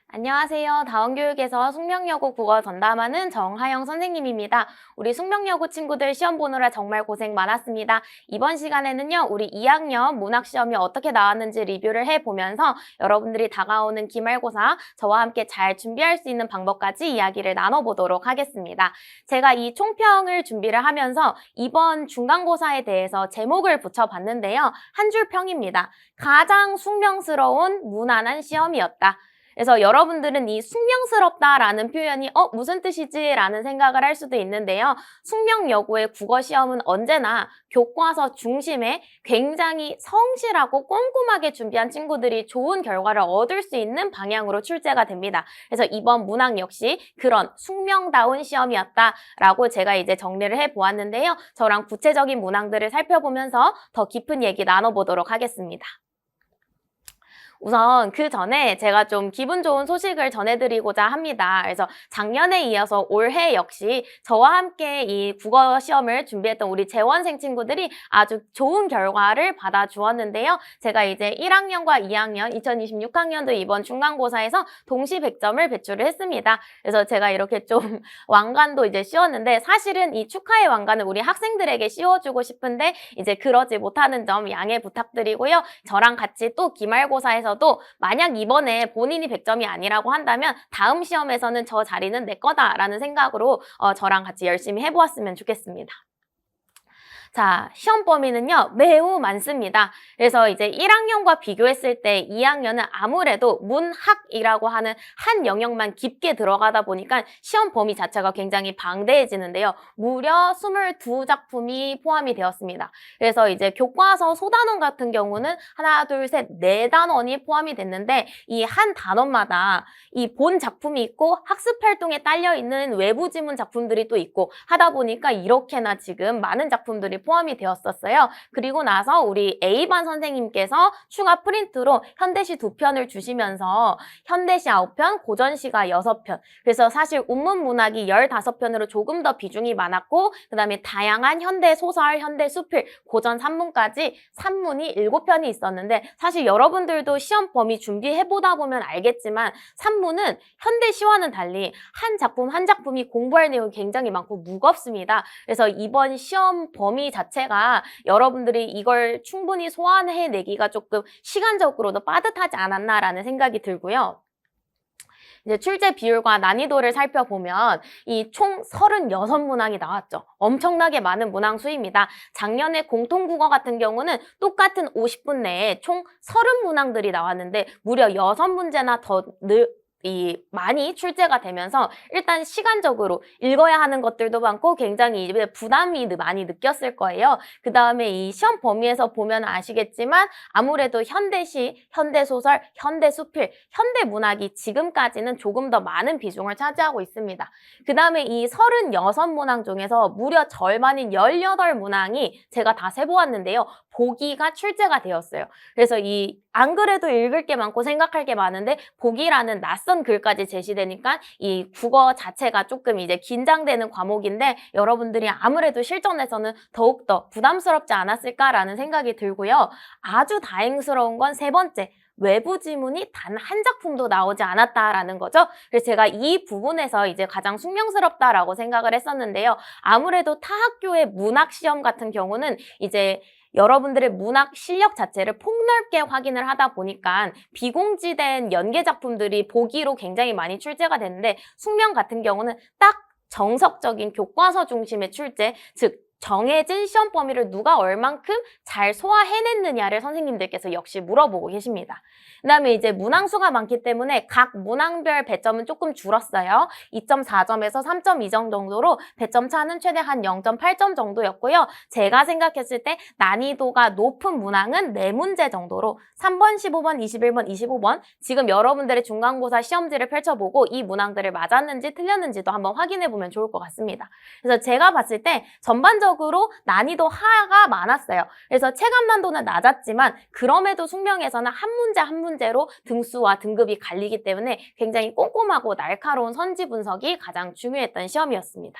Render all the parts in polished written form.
안녕하세요. 다원교육에서 숙명여고 국어 전담하는 정하영 선생님입니다. 우리 숙명여고 친구들 시험 보느라 정말 고생 많았습니다. 이번 시간에는요, 우리 2학년 문학시험이 어떻게 나왔는지 리뷰를 해보면서 여러분들이 다가오는 기말고사 저와 함께 잘 준비할 수 있는 방법까지 이야기를 나눠보도록 하겠습니다. 제가 이 총평을 준비를 하면서 이번 중간고사에 대해서 제목을 붙여봤는데요. 한 줄 평입니다. 가장 숙명스러운 무난한 시험이었다. 그래서 여러분들은 이 숙명스럽다라는 표현이 무슨 뜻이지? 라는 생각을 할 수도 있는데요. 숙명여고의 국어시험은 언제나 교과서 중심에 굉장히 성실하고 꼼꼼하게 준비한 친구들이 좋은 결과를 얻을 수 있는 방향으로 출제가 됩니다. 그래서 이번 문학 역시 그런 숙명다운 시험이었다라고 제가 이제 정리를 해보았는데요. 저랑 구체적인 문항들을 살펴보면서 더 깊은 얘기 나눠보도록 하겠습니다. 우선 그 전에 제가 좀 기분 좋은 소식을 전해드리고자 합니다. 그래서 작년에 이어서 올해 역시 저와 함께 이 국어 시험을 준비했던 우리 재원생 친구들이 아주 좋은 결과를 받아주었는데요. 제가 이제 1학년과 2학년, 2026학년도 이번 중간고사에서 동시 100점을 배출을 했습니다. 그래서 제가 이렇게 좀 왕관도 이제 씌웠는데 사실은 이 축하의 왕관을 우리 학생들에게 씌워주고 싶은데 이제 그러지 못하는 점 양해 부탁드리고요. 저랑 같이 또 기말고사에서도 만약 이번에 본인이 100점이 아니라고 한다면 다음 시험에서는 저 자리는 내 거다라는 생각으로 저랑 같이 열심히 해보았으면 좋겠습니다. 자, 시험 범위는요, 매우 많습니다. 그래서 이제 1학년과 비교했을 때 2학년은 아무래도 문학이라고 하는 한 영역만 깊게 들어가다 보니까 시험 범위 자체가 굉장히 방대해지는데요. 무려 22작품이 포함이 되었습니다. 그래서 이제 교과서 소단원 같은 경우는 하나, 둘, 셋, 네 단원이 포함이 됐는데 이 한 단원마다 이 본 작품이 있고 학습 활동에 딸려 있는 외부 지문 작품들이 또 있고 하다 보니까 이렇게나 지금 많은 작품들이 포함이 되었었어요. 그리고 나서 우리 A반 선생님께서 추가 프린트로 현대시 2편을 주시면서 현대시 9편, 고전시가 6편. 그래서 사실 운문문학이 15편으로 조금 더 비중이 많았고 그 다음에 다양한 현대 소설, 현대 수필, 고전 산문까지 산문이 7편이 있었는데 사실 여러분들도 시험 범위 준비해보다 보면 알겠지만 산문은 현대시와는 달리 한 작품 한 작품이 공부할 내용이 굉장히 많고 무겁습니다. 그래서 이번 시험 범위 자체가 여러분들이 이걸 충분히 소화해내기가 조금 시간적으로도 빠듯하지 않았나라는 생각이 들고요. 이제 출제 비율과 난이도를 살펴보면 이 총 36문항이 나왔죠. 엄청나게 많은 문항 수입니다. 작년에 공통국어 같은 경우는 똑같은 50분 내에 총 30문항들이 나왔는데 무려 6문제나 더 많이 출제가 되면서 일단 시간적으로 읽어야 하는 것들도 많고 굉장히 이제 부담이 많이 느꼈을 거예요. 그 다음에 이 시험 범위에서 보면 아시겠지만 아무래도 현대시, 현대소설, 현대수필, 현대문학이 지금까지는 조금 더 많은 비중을 차지하고 있습니다. 그 다음에 이 36문항 중에서 무려 절반인 18문항이 제가 다 세보았는데요. 보기가 출제가 되었어요. 그래서 안 그래도 읽을 게 많고 생각할 게 많은데 보기라는 낯선 글까지 제시되니까 이 국어 자체가 조금 이제 긴장되는 과목인데 여러분들이 아무래도 실전에서는 더욱더 부담스럽지 않았을까라는 생각이 들고요. 아주 다행스러운 건 세 번째. 외부 지문이 단 한 작품도 나오지 않았다라는 거죠. 그래서 제가 이 부분에서 이제 가장 숙명스럽다라고 생각을 했었는데요. 아무래도 타 학교의 문학 시험 같은 경우는 이제 여러분들의 문학 실력 자체를 폭넓게 확인을 하다 보니까 비공지된 연계 작품들이 보기로 굉장히 많이 출제가 되는데 숙명 같은 경우는 딱 정석적인 교과서 중심의 출제, 즉 정해진 시험 범위를 누가 얼만큼 잘 소화해냈느냐를 선생님들께서 역시 물어보고 계십니다. 그 다음에 이제 문항수가 많기 때문에 각 문항별 배점은 조금 줄었어요. 2.4점에서 3.2점 정도로 배점 차는 최대 한 0.8점 정도였고요. 제가 생각했을 때 난이도가 높은 문항은 4문제 정도로 3번, 15번, 21번, 25번 지금 여러분들의 중간고사 시험지를 펼쳐보고 이 문항들을 맞았는지 틀렸는지도 한번 확인해보면 좋을 것 같습니다. 그래서 제가 봤을 때 전반적으로 난이도 하가 많았어요. 그래서 체감 난도는 낮았지만 그럼에도 숙명에서는 한 문제 한 문제로 등수와 등급이 갈리기 때문에 굉장히 꼼꼼하고 날카로운 선지 분석이 가장 중요했던 시험이었습니다.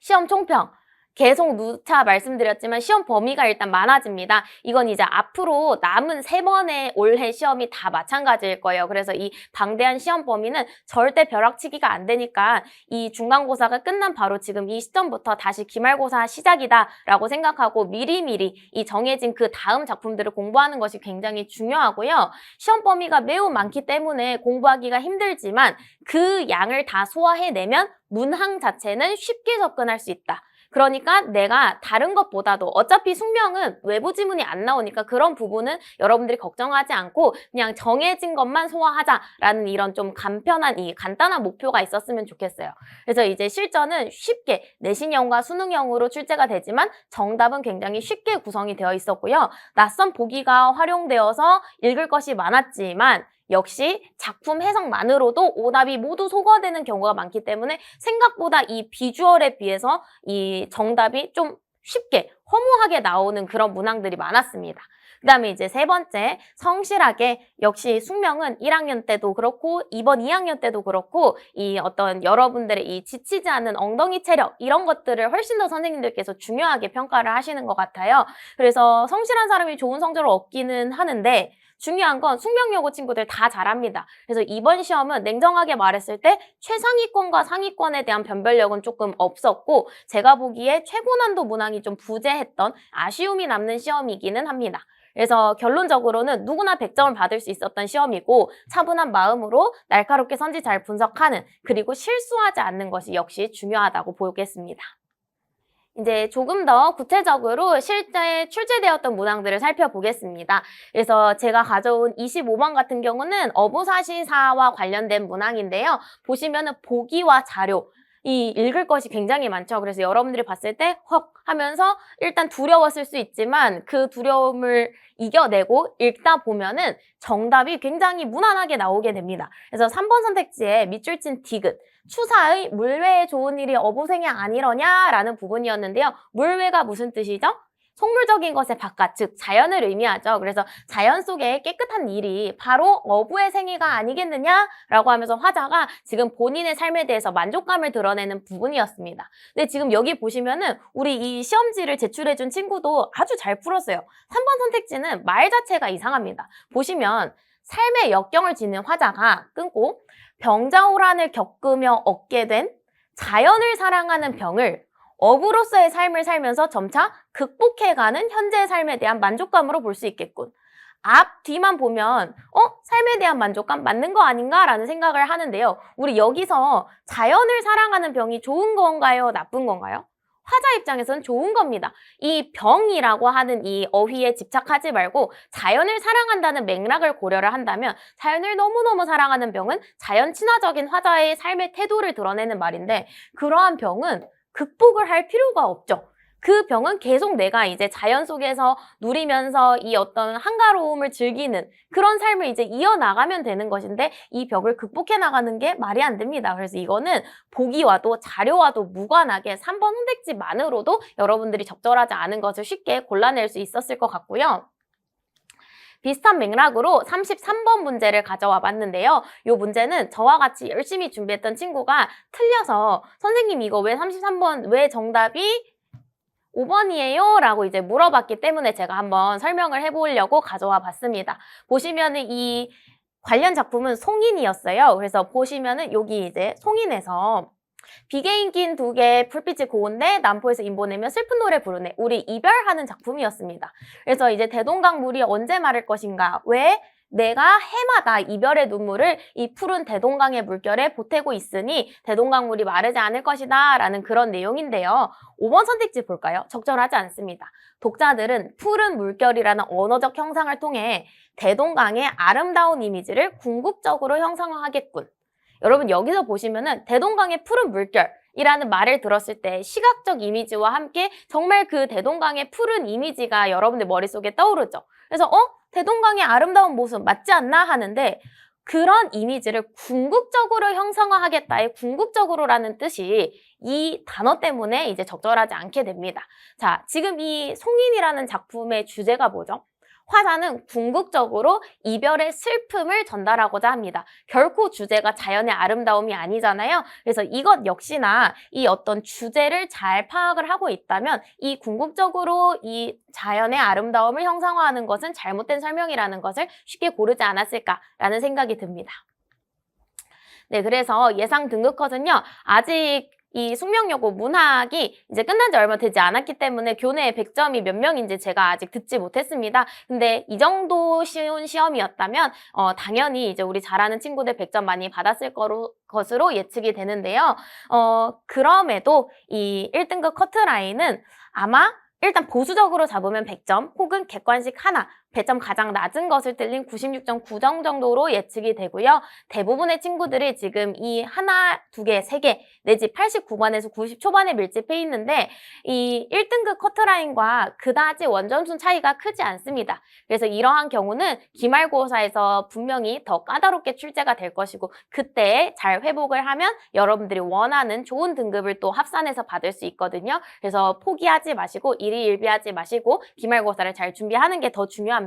시험 총평. 계속 누차 말씀드렸지만 시험 범위가 일단 많아집니다. 이건 이제 앞으로 남은 3번의 올해 시험이 다 마찬가지일 거예요. 그래서 이 방대한 시험 범위는 절대 벼락치기가 안 되니까 이 중간고사가 끝난 바로 지금 이 시점부터 다시 기말고사 시작이다라고 생각하고 미리미리 이 정해진 그 다음 작품들을 공부하는 것이 굉장히 중요하고요. 시험 범위가 매우 많기 때문에 공부하기가 힘들지만 그 양을 다 소화해내면 문항 자체는 쉽게 접근할 수 있다. 그러니까 내가 다른 것보다도 어차피 숙명은 외부 지문이 안 나오니까 그런 부분은 여러분들이 걱정하지 않고 그냥 정해진 것만 소화하자라는 이런 좀 간편한 이 간단한 목표가 있었으면 좋겠어요. 그래서 이제 실전은 쉽게 내신형과 수능형으로 출제가 되지만 정답은 굉장히 쉽게 구성이 되어 있었고요. 낯선 보기가 활용되어서 읽을 것이 많았지만 역시 작품 해석만으로도 오답이 모두 소거되는 경우가 많기 때문에 생각보다 이 비주얼에 비해서 이 정답이 좀 쉽게 허무하게 나오는 그런 문항들이 많았습니다. 그 다음에 이제 3번째, 성실하게 역시 숙명은 1학년 때도 그렇고 이번 2학년 때도 그렇고 이 어떤 여러분들의 이 지치지 않는 엉덩이 체력 이런 것들을 훨씬 더 선생님들께서 중요하게 평가를 하시는 것 같아요. 그래서 성실한 사람이 좋은 성적을 얻기는 하는데 중요한 건 숙명여고 친구들 다 잘합니다. 그래서 이번 시험은 냉정하게 말했을 때 최상위권과 상위권에 대한 변별력은 조금 없었고 제가 보기에 최고난도 문항이 좀 부재했던 아쉬움이 남는 시험이기는 합니다. 그래서 결론적으로는 누구나 100점을 받을 수 있었던 시험이고 차분한 마음으로 날카롭게 선지 잘 분석하는 그리고 실수하지 않는 것이 역시 중요하다고 보겠습니다. 이제 조금 더 구체적으로 실제 출제되었던 문항들을 살펴보겠습니다. 그래서 제가 가져온 25번 같은 경우는 어부사시사와 관련된 문항인데요. 보시면은 보기와 자료, 이 읽을 것이 굉장히 많죠. 그래서 여러분들이 봤을 때 헉 하면서 일단 두려웠을 수 있지만 그 두려움을 이겨내고 읽다 보면은 정답이 굉장히 무난하게 나오게 됩니다. 그래서 3번 선택지에 밑줄 친 디귿, 추사의 물외에 좋은 일이 어부생이 아니러냐 라는 부분이었는데요. 물외가 무슨 뜻이죠? 속물적인 것의 바깥, 즉 자연을 의미하죠. 그래서 자연 속에 깨끗한 일이 바로 어부의 생애가 아니겠느냐라고 하면서 화자가 지금 본인의 삶에 대해서 만족감을 드러내는 부분이었습니다. 근데 지금 여기 보시면은 우리 이 시험지를 제출해준 친구도 아주 잘 풀었어요. 3번 선택지는 말 자체가 이상합니다. 보시면 삶의 역경을 지닌 화자가 끊고 병자호란을 겪으며 얻게 된 자연을 사랑하는 병을 어부로서의 삶을 살면서 점차 극복해가는 현재의 삶에 대한 만족감으로 볼 수 있겠군. 앞, 뒤만 보면 삶에 대한 만족감 맞는 거 아닌가라는 생각을 하는데요. 우리 여기서 자연을 사랑하는 병이 좋은 건가요? 나쁜 건가요? 화자 입장에서는 좋은 겁니다. 이 병이라고 하는 이 어휘에 집착하지 말고 자연을 사랑한다는 맥락을 고려를 한다면 자연을 너무너무 사랑하는 병은 자연 친화적인 화자의 삶의 태도를 드러내는 말인데 그러한 병은 극복을 할 필요가 없죠. 그 병은 계속 내가 이제 자연 속에서 누리면서 이 어떤 한가로움을 즐기는 그런 삶을 이제 이어나가면 되는 것인데 이 벽을 극복해 나가는 게 말이 안 됩니다. 그래서 이거는 보기와도 자료와도 무관하게 3번 선택지만으로도 여러분들이 적절하지 않은 것을 쉽게 골라낼 수 있었을 것 같고요. 비슷한 맥락으로 33번 문제를 가져와 봤는데요. 이 문제는 저와 같이 열심히 준비했던 친구가 틀려서 선생님 이거 왜 33번 왜 정답이 5번이에요? 라고 이제 물어봤기 때문에 제가 한번 설명을 해보려고 가져와 봤습니다. 보시면은 이 관련 작품은 송인이었어요. 그래서 보시면은 여기 이제 송인에서 비개인긴 두 개의 불빛이 고운데 남포에서 인보내며 슬픈 노래 부르네. 우리 이별하는 작품이었습니다. 그래서 이제 대동강물이 언제 마를 것인가? 왜? 내가 해마다 이별의 눈물을 이 푸른 대동강의 물결에 보태고 있으니 대동강물이 마르지 않을 것이다 라는 그런 내용인데요. 5번 선택지 볼까요? 적절하지 않습니다. 독자들은 푸른 물결이라는 언어적 형상을 통해 대동강의 아름다운 이미지를 궁극적으로 형상화하겠군. 여러분 여기서 보시면은 대동강의 푸른 물결이라는 말을 들었을 때 시각적 이미지와 함께 정말 그 대동강의 푸른 이미지가 여러분들 머릿속에 떠오르죠. 그래서 대동강의 아름다운 모습 맞지 않나 하는데 그런 이미지를 궁극적으로 형상화하겠다의 궁극적으로라는 뜻이 이 단어 때문에 이제 적절하지 않게 됩니다. 자, 지금 이 송인이라는 작품의 주제가 뭐죠? 화자는 궁극적으로 이별의 슬픔을 전달하고자 합니다. 결코 주제가 자연의 아름다움이 아니잖아요. 그래서 이것 역시나 이 어떤 주제를 잘 파악을 하고 있다면 이 궁극적으로 이 자연의 아름다움을 형상화하는 것은 잘못된 설명이라는 것을 쉽게 고르지 않았을까라는 생각이 듭니다. 네, 그래서 예상 등급컷은요, 아직 이 숙명여고 문학이 이제 끝난 지 얼마 되지 않았기 때문에 교내에 100점이 몇 명인지 제가 아직 듣지 못했습니다. 근데 이 정도 쉬운 시험이었다면 당연히 이제 우리 잘하는 친구들 100점 많이 받았을 것으로 예측이 되는데요. 그럼에도 이 1등급 커트라인은 아마 일단 보수적으로 잡으면 100점 혹은 객관식 하나, 배점 가장 낮은 것을 뜰린 96.9점 정도로 예측이 되고요. 대부분의 친구들이 지금 이 하나, 두 개, 세 개 내지 89반에서 90 초반에 밀집해 있는데 이 1등급 커트라인과 그다지 원점수 차이가 크지 않습니다. 그래서 이러한 경우는 기말고사에서 분명히 더 까다롭게 출제가 될 것이고 그때 잘 회복을 하면 여러분들이 원하는 좋은 등급을 또 합산해서 받을 수 있거든요. 그래서 포기하지 마시고 일희일비하지 마시고 기말고사를 잘 준비하는 게 더 중요합니다.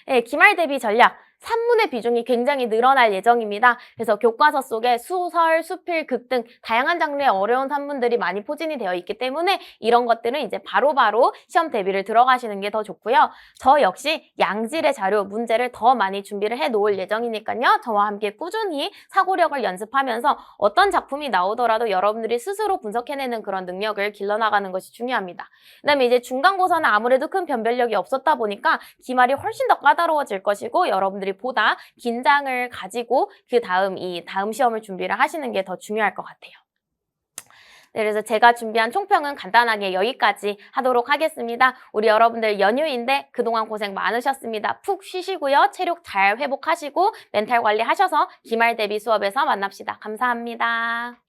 네, 기말 대비 전략. 산문의 비중이 굉장히 늘어날 예정입니다. 그래서 교과서 속에 수설, 수필, 극 등 다양한 장르의 어려운 산문들이 많이 포진이 되어 있기 때문에 이런 것들은 이제 바로바로 시험 대비를 들어가시는 게 더 좋고요. 저 역시 양질의 자료, 문제를 더 많이 준비를 해 놓을 예정이니까요. 저와 함께 꾸준히 사고력을 연습하면서 어떤 작품이 나오더라도 여러분들이 스스로 분석해내는 그런 능력을 길러나가는 것이 중요합니다. 그다음에 이제 중간고사는 아무래도 큰 변별력이 없었다 보니까 기말이 훨씬 더 까다로워질 것이고 여러분들이 보다 긴장을 가지고 그 다음 시험을 준비를 하시는 게 더 중요할 것 같아요. 네, 그래서 제가 준비한 총평은 간단하게 여기까지 하도록 하겠습니다. 우리 여러분들 연휴인데 그동안 고생 많으셨습니다. 푹 쉬시고요. 체력 잘 회복하시고 멘탈 관리하셔서 기말 대비 수업에서 만납시다. 감사합니다.